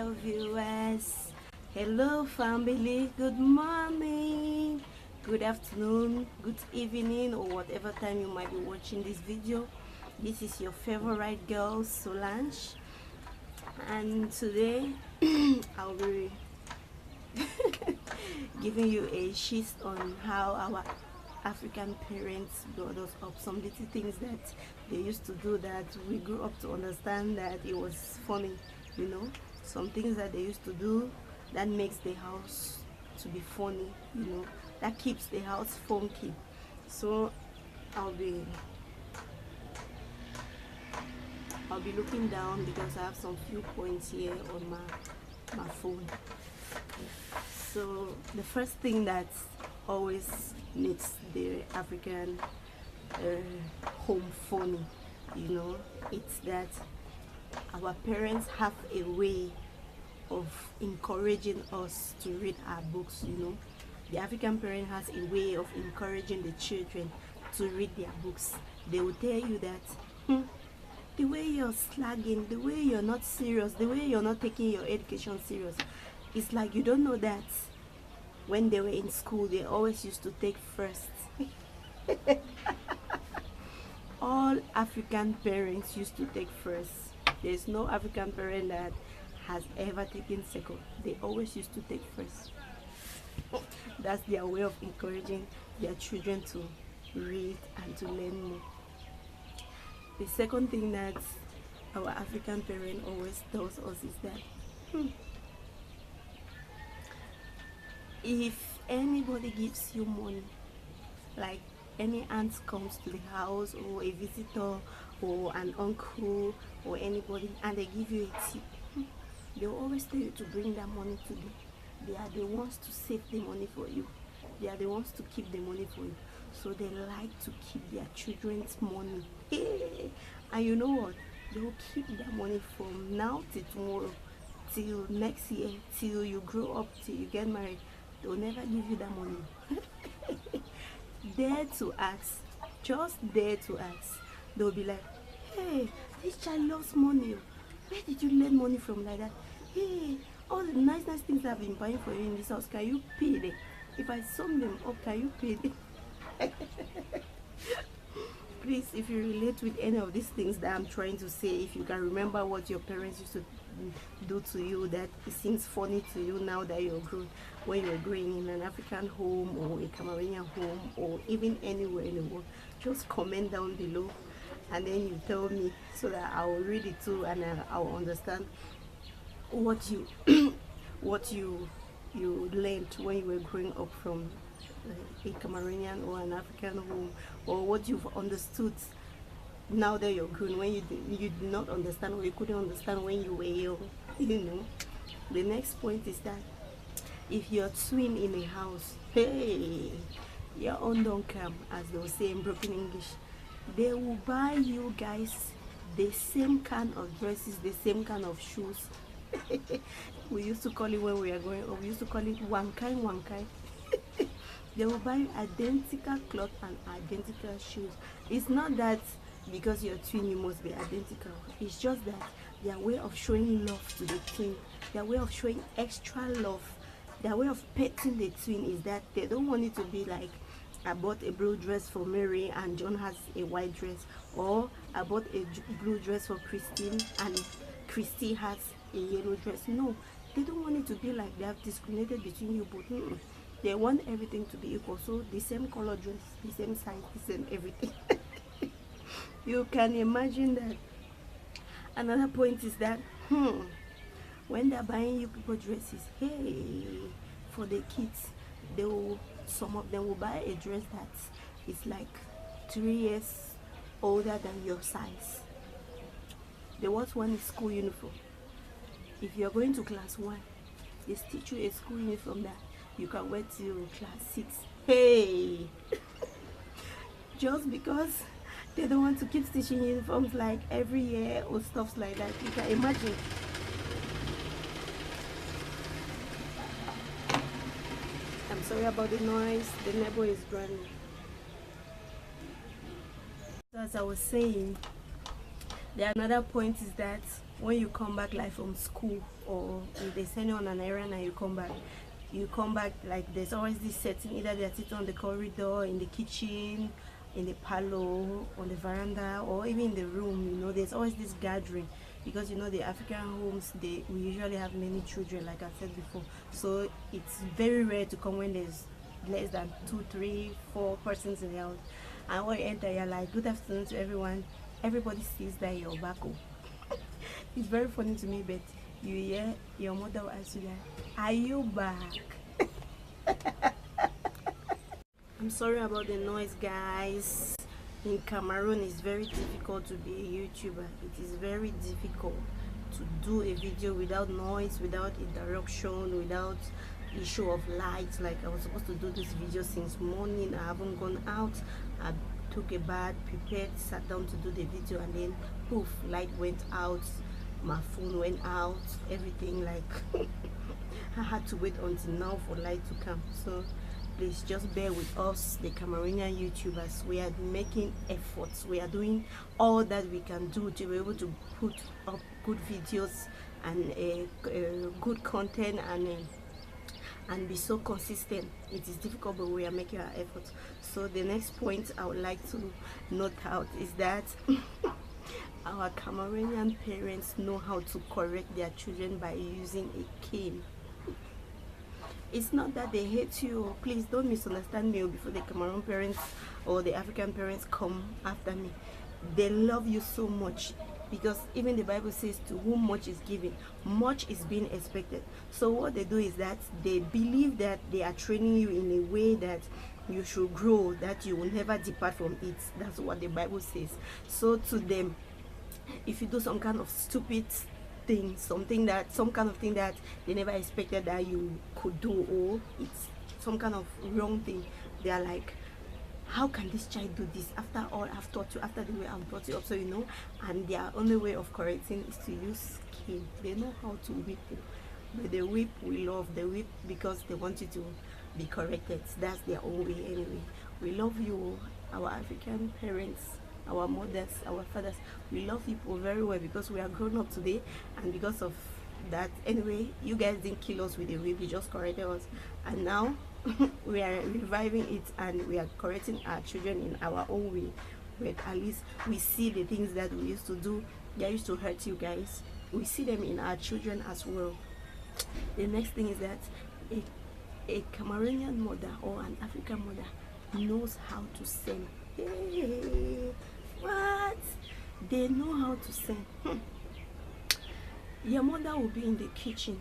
Hello viewers, hello family, good morning, good afternoon, good evening, or whatever time you might be watching this video. This is your favorite girl Solange, and today I'll be giving you a gist on how our African parents brought us up, some little things that they used to do that we grew up to understand that it was funny, some things that they used to do that makes the house to be funny, that keeps the house funky. So I'll be looking down because I have some few points here on my phone. So the first thing that always makes the African home funny, it's that our parents have a way of encouraging us to read our books. The African parent has a way of encouraging the children to read their books. They will tell you that the way you're slagging, the way you're not serious, the way you're not taking your education serious, it's like you don't know that when they were in school they always used to take first. All African parents used to take first. There's no African parent that has ever taken second. They always used to take first. That's their way of encouraging their children to read and to learn more. The second thing that our African parent always tells us is that if anybody gives you money, like any aunt comes to the house, or a visitor, or an uncle, or anybody, and they give you a tip, they will always tell you to bring that money to them. They are the ones to save the money for you. They are the ones to keep the money for you. So they like to keep their children's money. Hey. And you know what? They will keep that money from now till tomorrow, till next year, till you grow up, till you get married. They will never give you that money. Dare to ask, just dare to ask. They will be like, hey, this child loves money. Where did you learn money from like that? Hey, all the nice things I've been buying for you in this house, can you pay them? If I sum them up, can you pay them? Please, if you relate with any of these things that I'm trying to say, if you can remember what your parents used to do to you that it seems funny to you now that you're grown, when you're growing in an African home or a Cameroonian home or even anywhere in the world, just comment down below and then you tell me so that I will read it too, and I'll understand what you what you learned when you were growing up from a Cameroonian or an African home, or what you've understood now that you're grown, when you did not understand, or you couldn't understand when you were young. The next point is that if you're twin in a house, hey, your own don't come, as they will say in broken English. They will buy you guys the same kind of dresses, the same kind of shoes. We used to call it, when we were growing up, we used to call it one kind. They will buy identical cloth and identical shoes. It's not that because you're twin you must be identical. It's just that their way of showing love to the twin, their way of showing extra love, their way of petting the twin is that they don't want it to be like, I bought a blue dress for Mary and John has a white dress, or I bought a blue dress for Christine and Christy has a yellow dress. No, they don't want it to be like they have discriminated between you both. They want everything to be equal, so the same color dress, the same size, the same everything. You can imagine that. Another point is that when they're buying you people dresses, hey, for the kids, some of them will buy a dress that is like 3 years older than your size. The worst one is school uniform. If you're going to class 1, they stitch you a school uniform that you can wear till class 6. Hey, just because they don't want to keep stitching uniforms like every year or stuff like that. You can imagine. I'm sorry about the noise, the neighbor is running. As I was saying, The another point is that when you come back like from school, or if they send you on an errand and you come back, like there's always this setting, either they're sitting on the corridor, in the kitchen, in the parlor, on the veranda, or even in the room. You know, there's always this gathering, because you know the African homes, we usually have many children, like I said before. So it's very rare to come when there's less than 2, 3, 4 persons in the house. And when you enter, you're like, good afternoon to everyone. Everybody sees that you're back home. It's very funny to me, but you hear your mother will ask you that, are you back? I'm sorry about the noise, guys. In Cameroon, it's very difficult to be a YouTuber. It is very difficult to do a video without noise, without interruption, without issue of light. Like, I was supposed to do this video since morning. I haven't gone out. I took a bath, prepared, sat down to do the video, and then poof, light went out, my phone went out, everything. Like I had to wait until now for light to come. So please just bear with us, the Cameroonian YouTubers. We are making efforts. We are doing all that we can do to be able to put up good videos and good content, and be so consistent. It is difficult, but we are making our efforts. So the next point I would like to note out is that our Cameroonian parents know how to correct their children by using a cane. It's not that they hate you. Please don't misunderstand me before the Cameroon parents or the African parents come after me. They love you so much, because even the Bible says, to whom much is given, much is being expected. So what they do is that they believe that they are training you in a way that you should grow, that you will never depart from it. That's what the Bible says. So to them, if you do some kind of stupid thing, some kind of thing that they never expected that you could do, or it's some kind of wrong thing, they are like, how can this child do this after all I've taught you, after the way I've brought you up? So you know, and their only way of correcting is to use cane. They know how to whip you, but the whip we love. They whip because they want you to be corrected. That's their own way anyway. We love you, our African parents, our mothers, our fathers. We love people very well, because we are grown up today, and because of that, anyway, you guys didn't kill us with a whip, you just corrected us, and now we are reviving it, and we are correcting our children in our own way. But at least we see the things that we used to do that used to hurt you guys, we see them in our children as well. The next thing is that a Cameroonian mother or an African mother knows how to sing. Hey, what? They know how to sing. Your mother will be in the kitchen,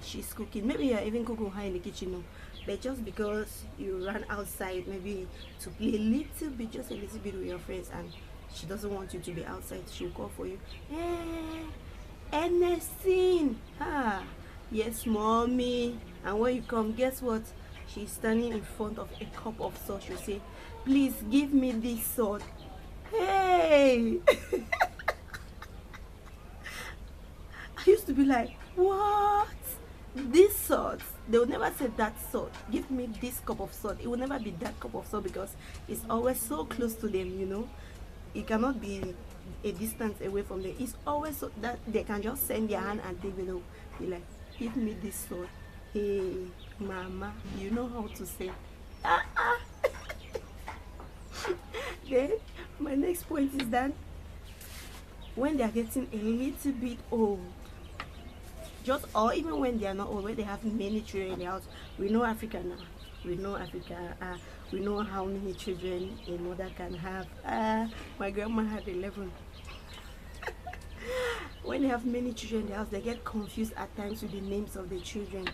she's cooking. Maybe you're even cooking her in the kitchen now, but just because you ran outside maybe to play a little bit, just a little bit with your friends, and she doesn't want you to be outside, she'll call for you. Hey, Ernestine. Yes, mommy. And when you come, guess what? She's standing in front of a cup of salt. She'll say, please give me this salt. Hey. I used to be like, what? This salt? They will never say that salt. Give me this cup of salt. It will never be that cup of salt, because it's always so close to them, you know. It cannot be a distance away from them. It's always so that they can just send their hand and take it up. Be like, give me this salt. Hey, mama, you know how to say. Then my next point is that when they are getting a little bit old, or even when they are not old, when they have many children in the house, we know Africa now. We know Africa. We know how many children a mother can have. My grandma had 11. When they have many children in the house, they get confused at times with the names of the children.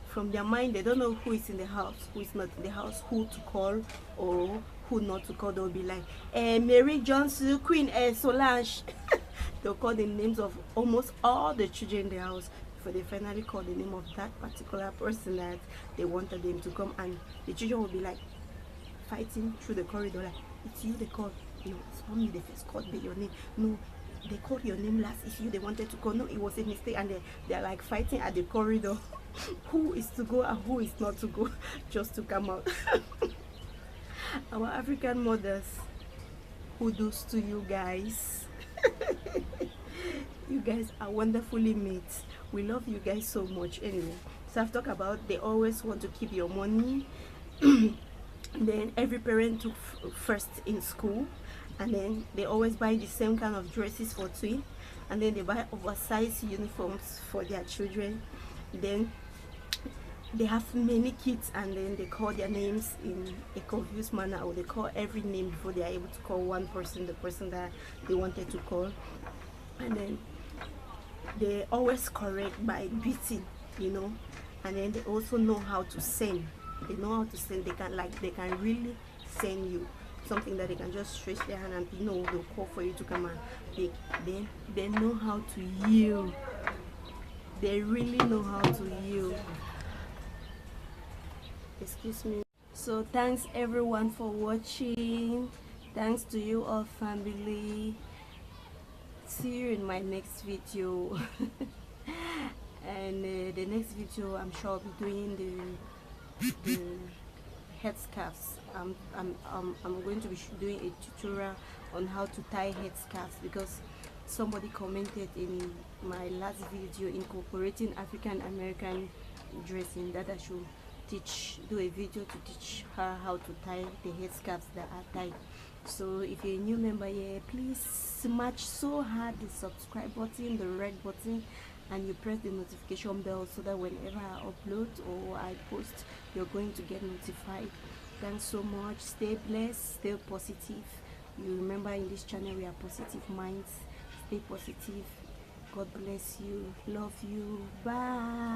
From their mind, they don't know who is in the house, who is not in the house, who to call or who not to call. They'll be like, Mary Johnson, Queen Solange. They'll call the names of almost all the children in the house before they finally call the name of that particular person that they wanted them to come. And the children will be like fighting through the corridor, like, it's you they called. No, it's mommy they first called your name. No, they called your name last. It's you they wanted to call. No, it was a mistake. And they're like fighting at the corridor. Who is to go and who is not to go, just to come out. Our African mothers, who does to you guys. You guys are wonderfully made. We love you guys so much. Anyway, so I've talked about they always want to keep your money. Then every parent took first in school, and then they always buy the same kind of dresses for twin, and then they buy oversized uniforms for their children. Then they have many kids, and then they call their names in a confused manner, or they call every name before they are able to call one person, the person that they wanted to call. And then they always correct by beating, you know. And then they also know how to send. They know how to send. They can really send you something that they can just stretch their hand and they'll call for you to come, and they know how to yield. They really know how to yield. Excuse me. So thanks everyone for watching. Thanks to you all, family. See you in my next video. And the next video, I'm sure I'll be doing the headscarves. I'm going to be doing a tutorial on how to tie headscarves, because somebody commented in my last video incorporating African American dressing that I should do a video to teach her how to tie the headscarves that are tied. So if you're a new member here, please smash so hard the subscribe button, the red button, and you press the notification bell so that whenever I upload or I post, you're going to get notified. Thanks so much. Stay blessed, stay positive. You remember, in this channel we are positive minds. Stay positive. God bless you. Love you. Bye.